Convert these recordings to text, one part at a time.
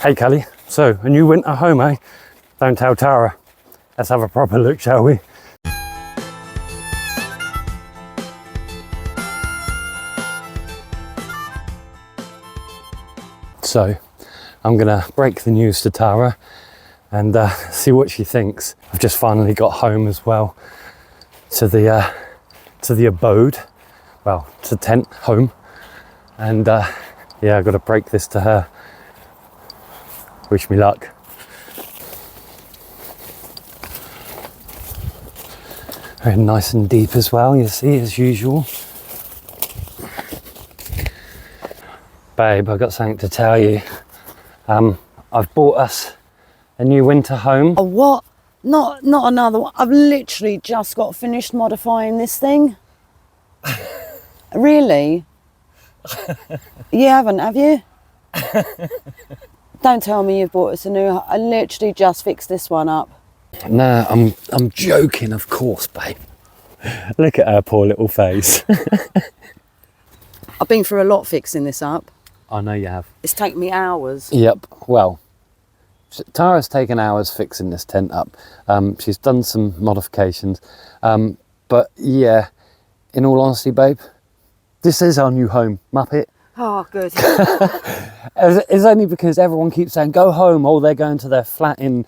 Hey Kelly, so a new winter home, eh? Don't tell Tara. Let's have a proper look, shall we? So I'm gonna break the news to Tara and see what she thinks. I've just finally got home as well to the abode, well, to tent home, and yeah, I've got to break this to her. Wish me luck. Very nice and deep as well, you see, as usual. Babe, I've got something to tell you. I've bought us a new winter home. A what? Not another one. I've literally just got finished modifying this thing. Really? You haven't, have you? Don't tell me you've bought us a new. I literally just fixed this one up. No, I'm joking, of course, babe. Look at her poor little face. I've been through a lot fixing this up. I know you have. It's taken me hours. Yep, well, Tara's taken hours fixing this tent up. She's done some modifications. But yeah, in all honesty, babe, this is our new home, Muppet. Oh, good. It's only because everyone keeps saying, go home, or they're going to their flat in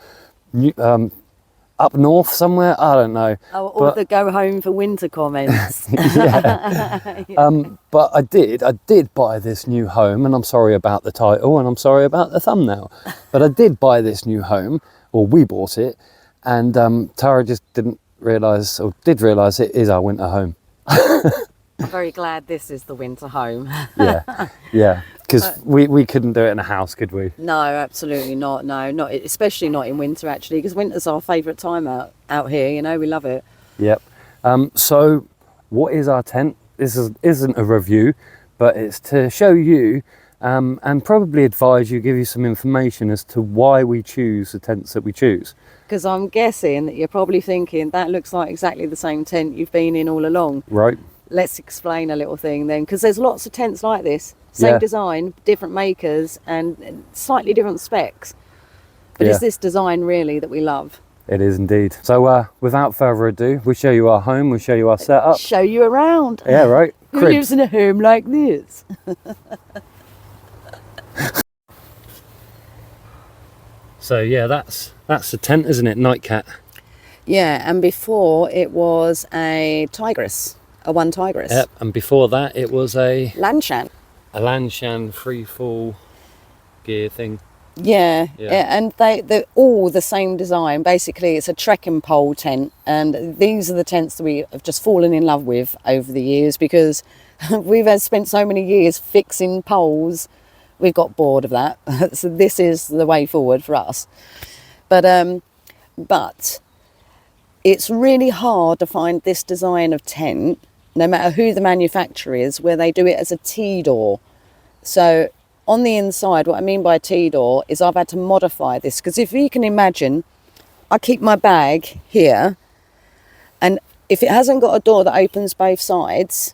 up north somewhere, I don't know. Oh, all the go home for winter comments. Yeah. But I did buy this new home, and I'm sorry about the title, and I'm sorry about the thumbnail, but I did buy this new home, or we bought it, and Tara just didn't realise, or did realise it is our winter home. I'm very glad this is the winter home. Yeah, because we couldn't do it in a house, could we? No, absolutely not. No, not especially not in winter, actually, because winter's our favourite time out here. You know, we love it. Yep. So, what is our tent? This isn't a review, but it's to show you and probably advise you, give you some information as to why we choose the tents that we choose. Because I'm guessing that you're probably thinking that looks like exactly the same tent you've been in all along. Right. Let's explain a little thing then, because there's lots of tents like this. Same design, different makers and slightly different specs. But it's this design really that we love. It is indeed. So without further ado, we'll show you our home, we'll show you our setup. Show you around. Yeah, right. Who lives in a home like this? So yeah, that's the tent, isn't it? Nightcat. Yeah, and before it was a Tigress, a one Tigress. Yep, and before that it was a Lanshan. A Lanshan free fall gear thing. Yeah, and they're all the same design. Basically, it's a trekking pole tent, and these are the tents that we have just fallen in love with over the years, because we've spent so many years fixing poles. We've got bored of that. So this is the way forward for us. But it's really hard to find this design of tent, no matter who the manufacturer is, where they do it as a T-door. So on the inside, what I mean by T-door is I've had to modify this, because if you can imagine, I keep my bag here, and if it hasn't got a door that opens both sides,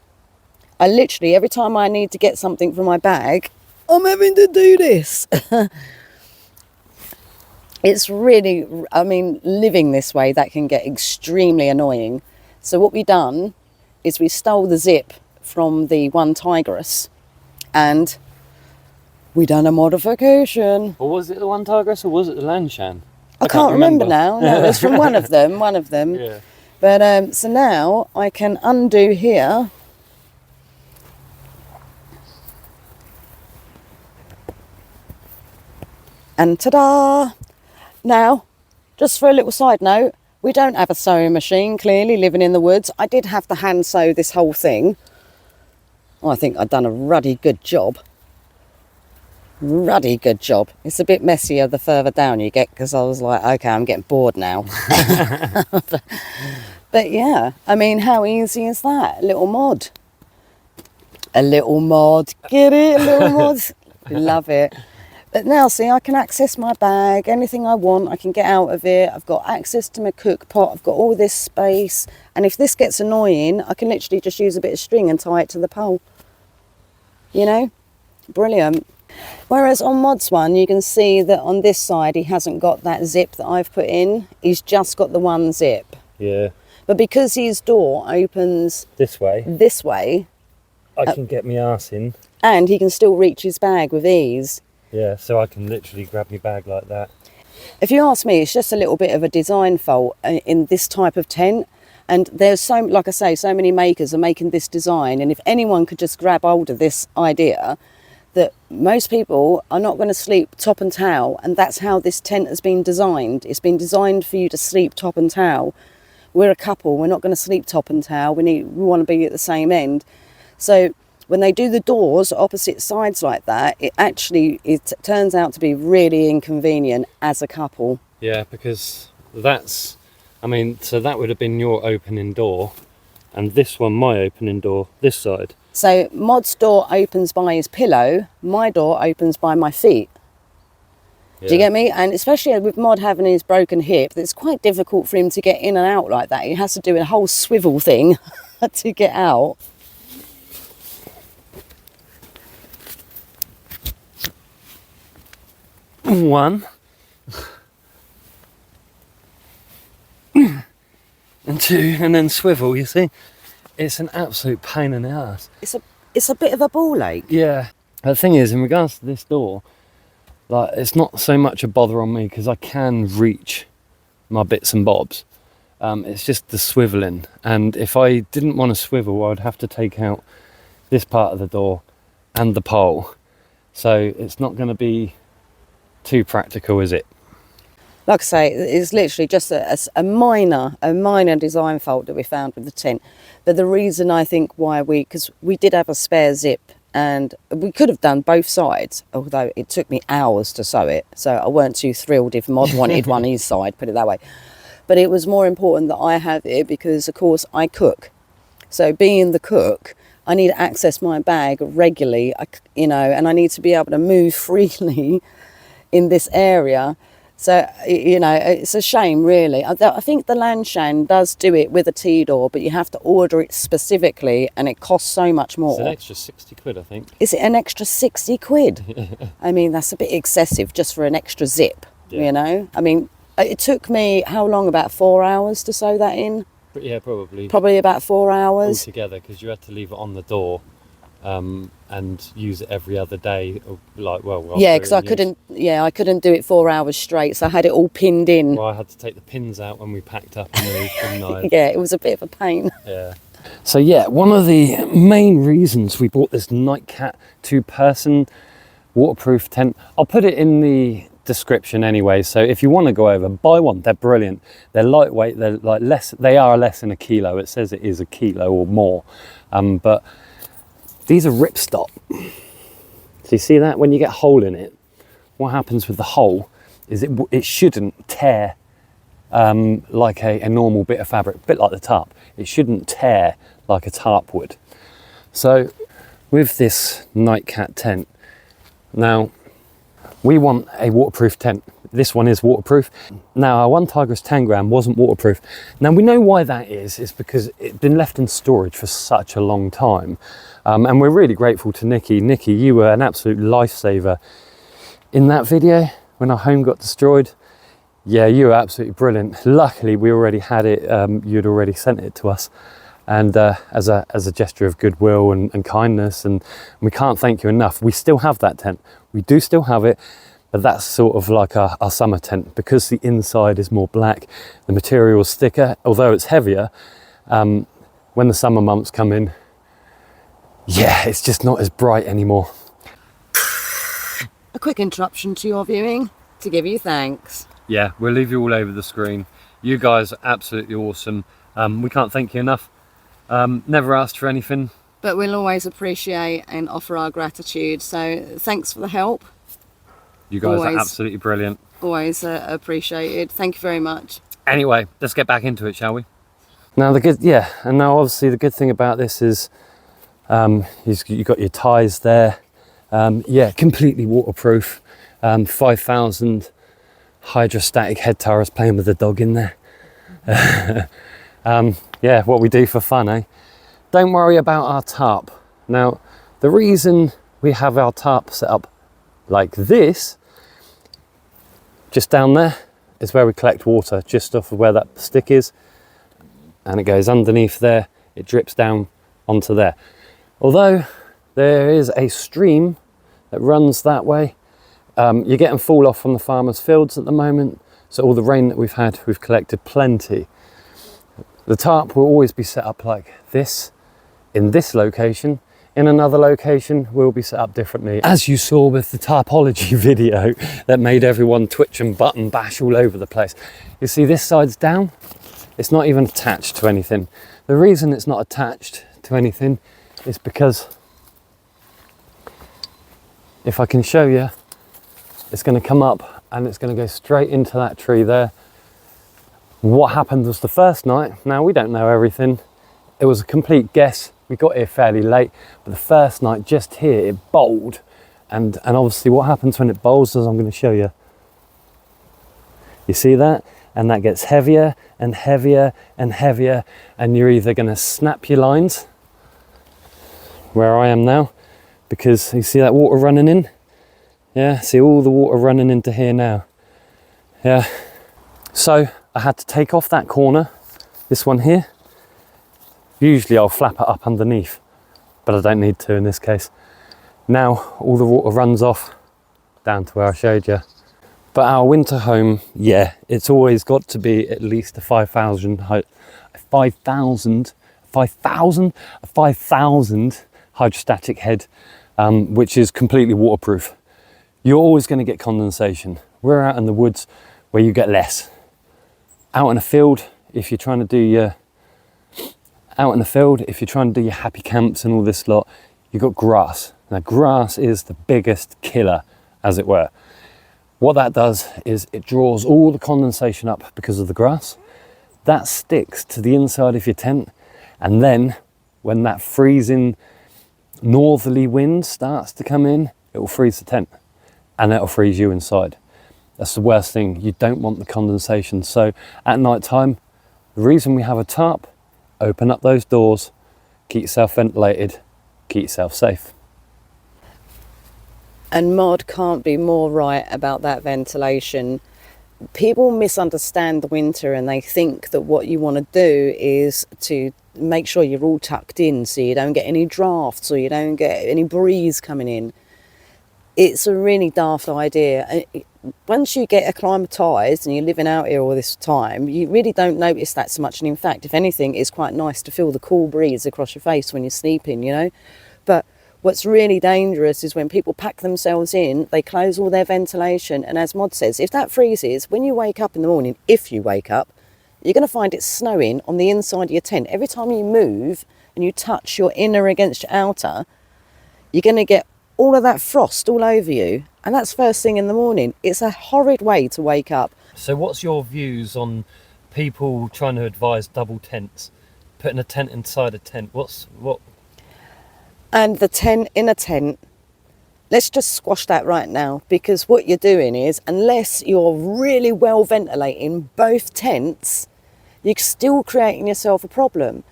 I literally, every time I need to get something from my bag, I'm having to do this. It's really, I mean, living this way, that can get extremely annoying. So what we done is we stole the zip from the one Tigress, and we done a modification. Or was it the one Tigress, or was it the Lanshan? I can't remember now. No, it's from one of them. Yeah. But so now I can undo here. And ta-da! Now, just for a little side note, we don't have a sewing machine, clearly, living in the woods. I did have to hand sew this whole thing. I think I've done a ruddy good job. Ruddy good job. It's a bit messier the further down you get, because I was like, okay, I'm getting bored now. But yeah, I mean, how easy is that? A little mod. A little mod. Get it? A little mod. Love it. But now, see, I can access my bag, anything I want, I can get out of it. I've got access to my cook pot, I've got all this space. And if this gets annoying, I can literally just use a bit of string and tie it to the pole. You know? Brilliant. Whereas on Mod's one, you can see that on this side, he hasn't got that zip that I've put in. He's just got the one zip. Yeah. But because his door opens This way, I can get my arse in. and he can still reach his bag with ease. Yeah, so I can literally grab my bag like that. If you ask me, it's just a little bit of a design fault in this type of tent. And there's like I say, so many makers are making this design. And if anyone could just grab hold of this idea, that most people are not going to sleep top and tail, and that's how this tent has been designed. It's been designed for you to sleep top and tail. We're a couple, we're not going to sleep top and tail. We want to be at the same end. So when they do the doors opposite sides like that, it turns out to be really inconvenient as a couple. Yeah, because so that would have been your opening door, and this one my opening door, this side. So Mod's door opens by his pillow, my door opens by my feet. Yeah. Do you get me? And especially with Mod having his broken hip, it's quite difficult for him to get in and out like that. He has to do a whole swivel thing to get out. One. And two, and then swivel, you see? It's an absolute pain in the ass. It's a bit of a ball ache. Yeah. The thing is, in regards to this door, like, it's not so much a bother on me because I can reach my bits and bobs. It's just the swiveling. And if I didn't want to swivel, I would have to take out this part of the door and the pole. So it's not going to be too practical, is it? Like I say, it's literally just a minor design fault that we found with the tent. But the reason I think why because we did have a spare zip, and we could have done both sides, although it took me hours to sew it. So I weren't too thrilled if Mod wanted one his side, put it that way. But it was more important that I have it because, of course, I cook. So being the cook, I need to access my bag regularly, and I need to be able to move freely in this area. So, it's a shame, really. I think the Lanshan does do it with a T-door, but you have to order it specifically, and it costs so much more. It's an extra 60 quid, I think. Is it an extra 60 quid? I mean, that's a bit excessive just for an extra zip, I mean, it took me, how long, about 4 hours to sew that in? Yeah, probably. Probably about 4 hours. Altogether, because you had to leave it on the door. And use it every other day, Yeah, because I couldn't do it 4 hours straight, so I had it all pinned in. Well, I had to take the pins out when we packed up and moved, didn't I? Yeah, it was a bit of a pain. Yeah. So yeah, one of the main reasons we bought this Nightcat 2-person waterproof tent, I'll put it in the description anyway, so if you want to go over, buy one. They're brilliant. They're lightweight, they're like they are less than a kilo. It says it is a kilo or more, but these are ripstop. So you see that? When you get a hole in it, what happens with the hole is it shouldn't tear like a normal bit of fabric, a bit like the tarp. It shouldn't tear like a tarp would. So with this Nightcat tent, now we want a waterproof tent. This one is waterproof. Now our one Tigris 10 gram wasn't waterproof. Now we know why that is. It's because it'd been left in storage for such a long time. And we're really grateful to Nikki. Nikki, you were an absolute lifesaver in that video when our home got destroyed. Yeah, you were absolutely brilliant. Luckily, we already had it. You'd already sent it to us, and as a gesture of goodwill and kindness, and we can't thank you enough. We still have that tent. We do still have it, but that's sort of like our summer tent because the inside is more black. The material is thicker, although it's heavier. When the summer months come in, yeah, it's just not as bright anymore. A quick interruption to your viewing to give you thanks. Yeah, we'll leave you all over the screen. You guys are absolutely awesome. We can't thank you enough. Never asked for anything. But we'll always appreciate and offer our gratitude. So thanks for the help. You guys are absolutely brilliant. Always appreciated. Thank you very much. Anyway, let's get back into it, shall we? Now now obviously the good thing about this is you've got your ties there. Yeah, completely waterproof. 5,000 hydrostatic head tie. I was playing with the dog in there. Yeah, what we do for fun, eh? Don't worry about our tarp. Now, the reason we have our tarp set up like this, just down there is where we collect water, just off of where that stick is, and it goes underneath there, it drips down onto there. Although there is a stream that runs that way, you're getting fall off from the farmers' fields at the moment, so all the rain that we've had, we've collected plenty. The tarp will always be set up like this in this location. In another location will be set up differently, as you saw with the tarpology video that made everyone twitch and button bash all over the place. You see this side's down, it's not even attached to anything. The reason it's not attached to anything is because, if I can show you, it's going to come up and it's going to go straight into that tree there. What happened was the first night, now we don't know everything, it was a complete guess. We got here fairly late, but the first night just here it bowled, and obviously what happens when it bowls is I'm going to show you. You see that? And that gets heavier and heavier and heavier, and you're either going to snap your lines, where I am now, because you see that water running in? Yeah, see all the water running into here now. Yeah, so I had to take off that corner, this one here. Usually I'll flap it up underneath, but I don't need to in this case. Now all the water runs off down to where I showed you. But our winter home, yeah, it's always got to be at least a 5,000 hydrostatic head, which is completely waterproof. You're always going to get condensation. We're out in the woods where you get less. Out in a field, if you're trying to do your happy camps and all this lot, you've got grass. Now grass is the biggest killer, as it were. What that does is it draws all the condensation up because of the grass. That sticks to the inside of your tent, and then when that freezing northerly wind starts to come in, it will freeze the tent and it'll freeze you inside. That's the worst thing. You don't want the condensation. So at night time, the reason we have a tarp, open up those doors, keep yourself ventilated, keep yourself safe. And Mod can't be more right about that ventilation. People misunderstand the winter and they think that what you want to do is to make sure you're all tucked in so you don't get any drafts or you don't get any breeze coming in. It's a really daft idea. Once you get acclimatised and you're living out here all this time, you really don't notice that so much. And in fact, if anything, it's quite nice to feel the cool breeze across your face when you're sleeping, you know. But what's really dangerous is when people pack themselves in, they close all their ventilation. And as Mod says, if that freezes, when you wake up in the morning, if you wake up, you're going to find it snowing on the inside of your tent. Every time you move and you touch your inner against your outer, you're going to get all of that frost all over you, and that's first thing in the morning. It's a horrid way to wake up. So what's your views on people trying to advise double tents, putting a tent inside a tent? What? And the tent in a tent, let's just squash that right now, because what you're doing is, unless you're really well ventilating both tents, you're still creating yourself a problem.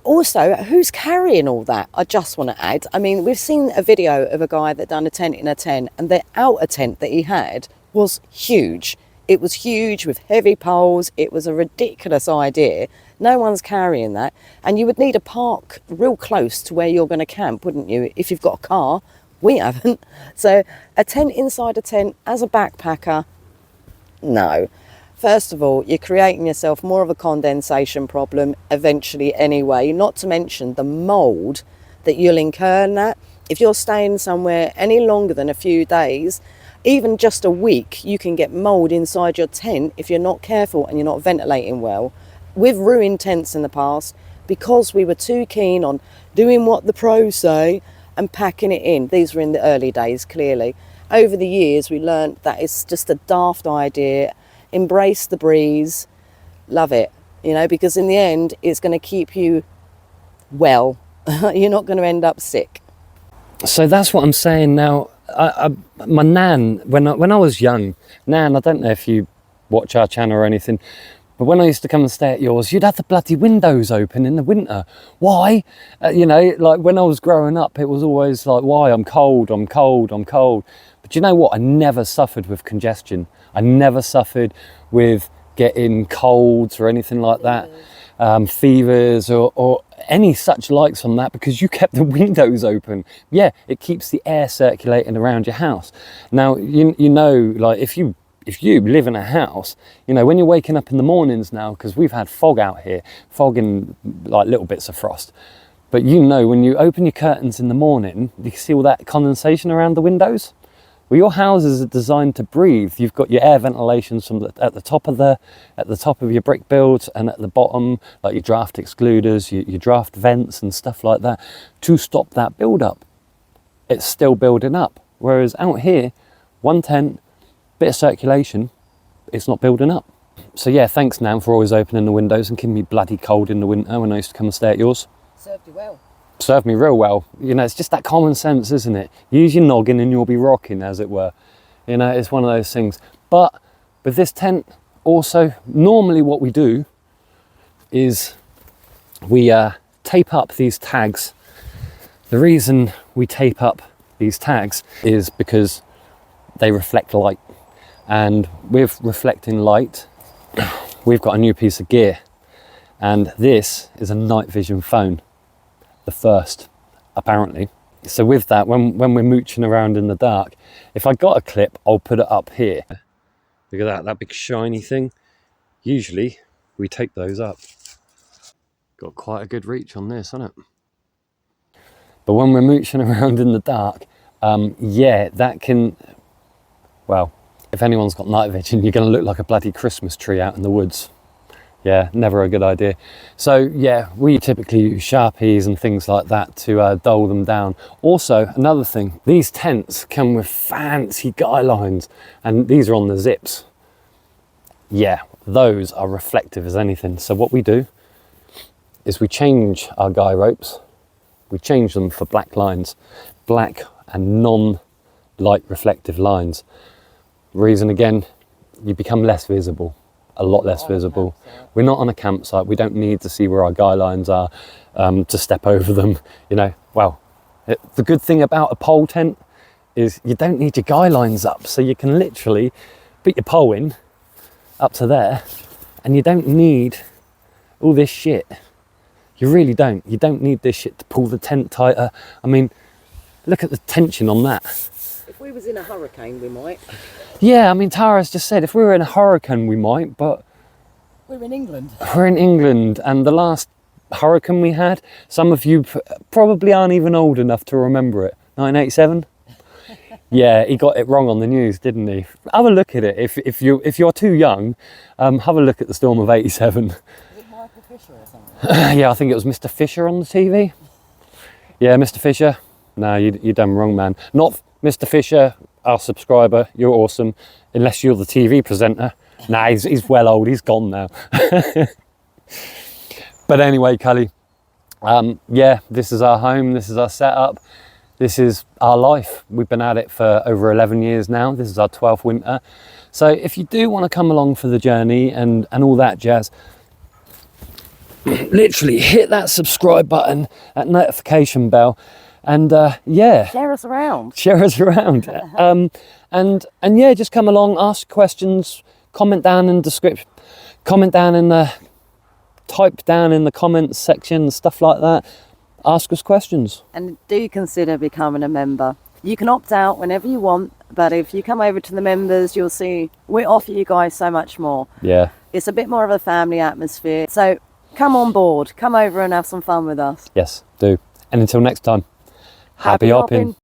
Also, who's carrying all that? I just want to add. I mean, we've seen a video of a guy that done a tent in a tent, and the outer tent that he had was huge. It was huge with heavy poles. It was a ridiculous idea. No one's carrying that. And you would need a park real close to where you're going to camp, wouldn't you? If you've got a car. We haven't. So a tent inside a tent as a backpacker, no. First of all, you're creating yourself more of a condensation problem eventually anyway, not to mention the mould that you'll incur in that. If you're staying somewhere any longer than a few days, even just a week, you can get mould inside your tent if you're not careful and you're not ventilating well. We've ruined tents in the past because we were too keen on doing what the pros say and packing it in. These were in the early days, clearly. Over the years, we learned that it's just a daft idea. Embrace the breeze, love it, you know, because in the end it's going to keep you well. You're not going to end up sick. So that's what I'm saying now. My nan, when I was young, Nan, I don't know if you watch our channel or anything, But when I used to come and stay at yours, you'd have the bloody windows open in the winter. Why? You know, like when I was growing up, it was always like, why? I'm cold, I'm cold, I'm cold. But you know what? I never suffered with congestion. I never suffered with getting colds or anything like that, fevers or any such likes on that, because you kept the windows open. Yeah, it keeps the air circulating around your house. Now, you know, like if you live in a house, you know, when you're waking up in the mornings now, because we've had fog out here, fog and like little bits of frost. But you know, when you open your curtains in the morning, you can see all that condensation around the windows. Well, your houses are designed to breathe. You've got your air ventilations from at the top of your brick builds, and at the bottom, like your draft excluders, your draft vents and stuff like that, to stop that build up. It's still building up. Whereas out here, one tent, bit of circulation, it's not building up. So yeah, thanks Nan for always opening the windows and keeping me bloody cold in the winter when I used to come and stay at yours. Served you well. Served me real well. You know, it's just that common sense, isn't it? Use your noggin and you'll be rocking, as it were. You know, it's one of those things. But with this tent, also, normally what we do is we tape up these tags. The reason we tape up these tags is because they reflect light. And with reflecting light, we've got a new piece of gear. And this is a night vision phone. The first, apparently. So with that, when we're mooching around in the dark, if I got a clip, I'll put it up here. Look at that big shiny thing. Usually we tape those up. Got quite a good reach on this, hasn't it? But when we're mooching around in the dark, yeah, that can, well, if anyone's got night vision, you're going to look like a bloody Christmas tree out in the woods. Yeah, never a good idea. So yeah, we typically use Sharpies and things like that to dull them down. Also, another thing, these tents come with fancy guy lines, and these are on the zips. Yeah, those are reflective as anything. So what we do is we change our guy ropes. We change them for black lines, black and non-light reflective lines. Reason again, you become less visible. A lot less visible. We're not on a campsite. We don't need to see where our guy lines are to step over them. You know, well, the good thing about a pole tent is you don't need your guy lines up. So you can literally put your pole in up to there, and you don't need all this shit. You really don't. You don't need this shit to pull the tent tighter. I mean, look at the tension on that. If we was in a hurricane, we might. Yeah, I mean, Tara's just said if we were in a hurricane, we might, but... We're in England. We're in England, and the last hurricane we had, some of you probably aren't even old enough to remember it. 1987? Yeah, he got it wrong on the news, didn't he? Have a look at it. If you're too young, have a look at the storm of 87. Was it Michael Fisher or something? Yeah, I think it was Mr. Fisher on the TV. Yeah, Mr. Fisher. No, you done wrong, man. Not Mr. Fisher, our subscriber. You're awesome. Unless you're the TV presenter. Nah, he's well old. He's gone now. But anyway, Cully, yeah, this is our home. This is our setup. This is our life. We've been at it for over 11 years now. This is our 12th winter. So if you do want to come along for the journey and all that jazz, literally hit that subscribe button, that notification bell, and yeah, Share us around. share us around. And yeah, just come along, ask questions, comment down in the description, comment down in the, type down in the comments section, stuff like that. Ask us questions. And do consider becoming a member. You can opt out whenever you want, but if you come over to the members, you'll see we offer you guys so much more. Yeah. It's a bit more of a family atmosphere. So come on board, come over and have some fun with us. Yes, do. And until next time, happy hopping.